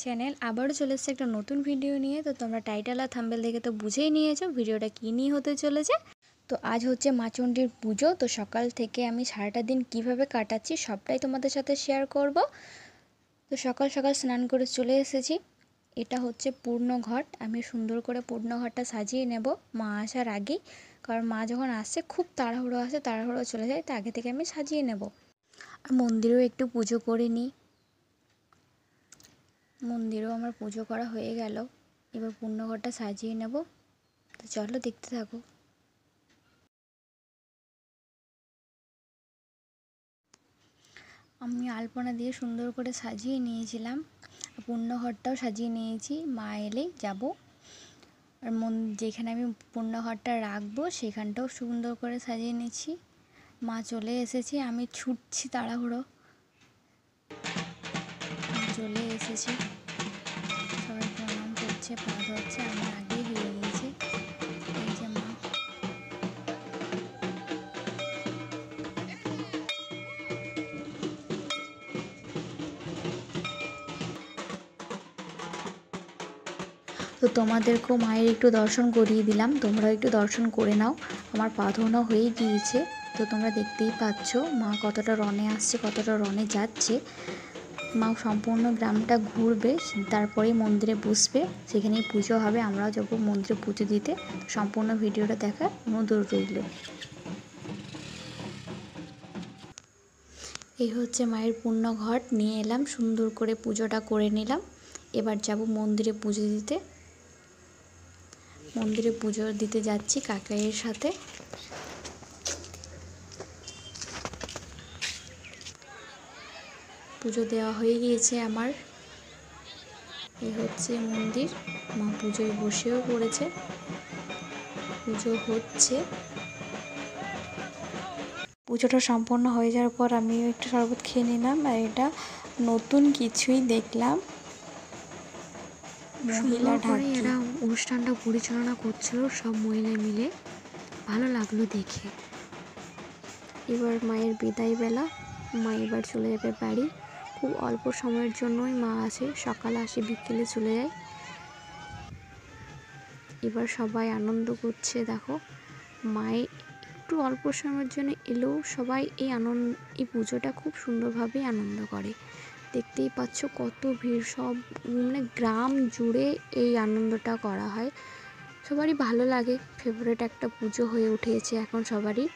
Channel আবারও চলে এসেছে একটা নতুন ভিডিও নিয়ে। তো তোমরা টাইটেল আর থাম্বনেল দেখে তো বুঝেই নিয়েছো ভিডিওটা কী নিয়ে হতে চলেছে। তো আজ হচ্ছে মা চণ্ডীর পুজো। তো সকাল থেকে আমি সারাটা দিন কিভাবে কাটাচ্ছি সবটাই তোমাদের সাথে শেয়ার করব। তো সকাল সকাল স্নান করে চলে এসেছি। এটা হচ্ছে পূর্ণ ঘট। আমি সুন্দর করে পূর্ণ ঘটটা সাজিয়ে নেব মা আসার আগেই, কারণ মা যখন আসছে খুব তাড়াহুড়ো আসে, তাড়াহুড়ো চলে যায়, তো আগে থেকে আমি সাজিয়ে নেব। আর মন্দিরেও একটু পুজো করে নিই। মন্দিরেও আমার পুজো করা হয়ে গেল। এবার পূর্ণ ঘরটা সাজিয়ে নেব। তো চলো দেখতে থাকো। আমি আলপনা দিয়ে সুন্দর করে সাজিয়ে নিয়েছিলাম। পূর্ণ ঘরটাও সাজিয়ে নিয়েছি, মা এলেই যাব। আর যেখানে আমি পূর্ণ ঘরটা রাখবো সেখানটাও সুন্দর করে সাজিয়ে নিচ্ছি। মা চলে এসেছে, আমি ছুটছি তাড়াহুড়ো। চলে এসেছি, সবাই প্রণাম করছে, পা ধরছে, আমার আগেই হয়ে গিয়েছে। এই যে মা। তো তোমাদেরকেও মায়ের একটু দর্শন করিয়ে দিলাম, তোমরাও একটু দর্শন করে নাও। আমার পা ধোনো হয়ে গিয়েছে। তো তোমরা দেখতেই পাচ্ছ মা কতটা রনে আসছে, কতটা রনে যাচ্ছে। মা সম্পূর্ণ গ্রামটা ঘুরবে, তারপরে মন্দিরে বসবে, সেখানেই পুজো হবে। আমরাও যাবো মন্দিরে পুজো দিতে। সম্পূর্ণ ভিডিওটা দেখার অনুরোধ রইল। এই হচ্ছে মায়ের পূর্ণ ঘট নিয়ে এলাম, সুন্দর করে পুজোটা করে নিলাম। এবার যাব মন্দিরে পুজো দিতে। মন্দিরে পুজো দিতে যাচ্ছি কাকাইয়ের সাথে। পুজো দেওয়া হয়ে গিয়েছে আমার। এই হচ্ছে মন্দির, মা পুজোয় বসেও পড়েছে, পুজো হচ্ছে। পুজোটা সম্পন্ন হয়ে যাওয়ার পর আমিও একটু শরবত খেয়ে নিলাম। আর এটা নতুন কিছুই দেখলাম, মহিলা ঢাকি। এরা অনুষ্ঠানটা পরিচালনা করছিল সব মহিলা মিলে, ভালো লাগলো দেখে। এবার মায়ের বিদায় বেলা, মা এবার চলে যাবে বাড়ি। খুব অল্প সময়ের জন্যই মা আসে, সকালে আসে বিকেলে চলে যায়। এবার সবাই আনন্দ করছে, দেখো মায়ের একটু অল্প সময়ের জন্য এলেও সবাই এই পুজোটা খুব সুন্দরভাবে আনন্দ করে। দেখতেই পাচ্ছ কত ভিড়, সব মানে গ্রাম জুড়ে এই আনন্দটা করা হয়। সবারই ভালো লাগে, ফেভারিট একটা পুজো হয়ে উঠেছে এখন সবারই।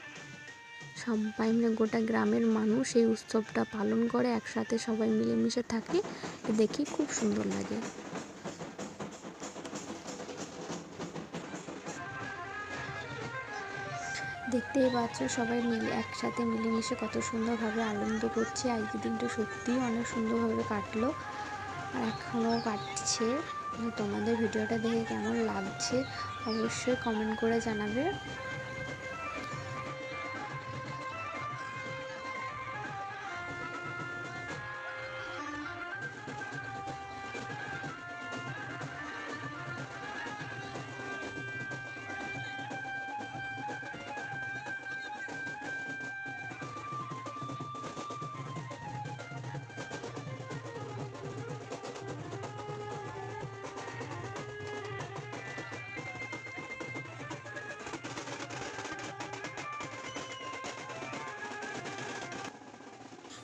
সবাই মিলে গোটা গ্রামের মানুষ এই উৎসবটা পালন করে, একসাথে সবাই মিলেমিশে থাকে, দেখি খুব সুন্দর লাগে। দেখতেই পাচ্ছ সবাই মিলে একসাথে মিলেমিশে কত সুন্দরভাবে আনন্দ করছে। আজকের দিনটা সত্যিই অনেক সুন্দরভাবে কাটলো, আর এখনও কাটছে। তোমাদের ভিডিওটা দেখে কেমন লাগছে অবশ্যই কমেন্ট করে জানাবে।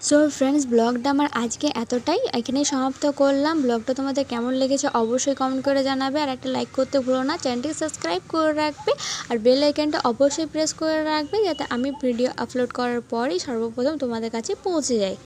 সো ফ্রেন্ডস, ব্লগটা আমার আজকে এতটাই, এখানেই সমাপ্ত করলাম। ব্লগটা তোমাদের কেমন লেগেছে অবশ্যই কমেন্ট করে জানাবে, আর একটা লাইক করতে ভুলো না। চ্যানেলটি সাবস্ক্রাইব করে রাখবে, আর বেল আইকনটা অবশ্যই প্রেস করে রাখবে, যাতে আমি ভিডিও আপলোড করার পরই সর্বপ্রথম তোমাদের কাছে পৌঁছে যায়।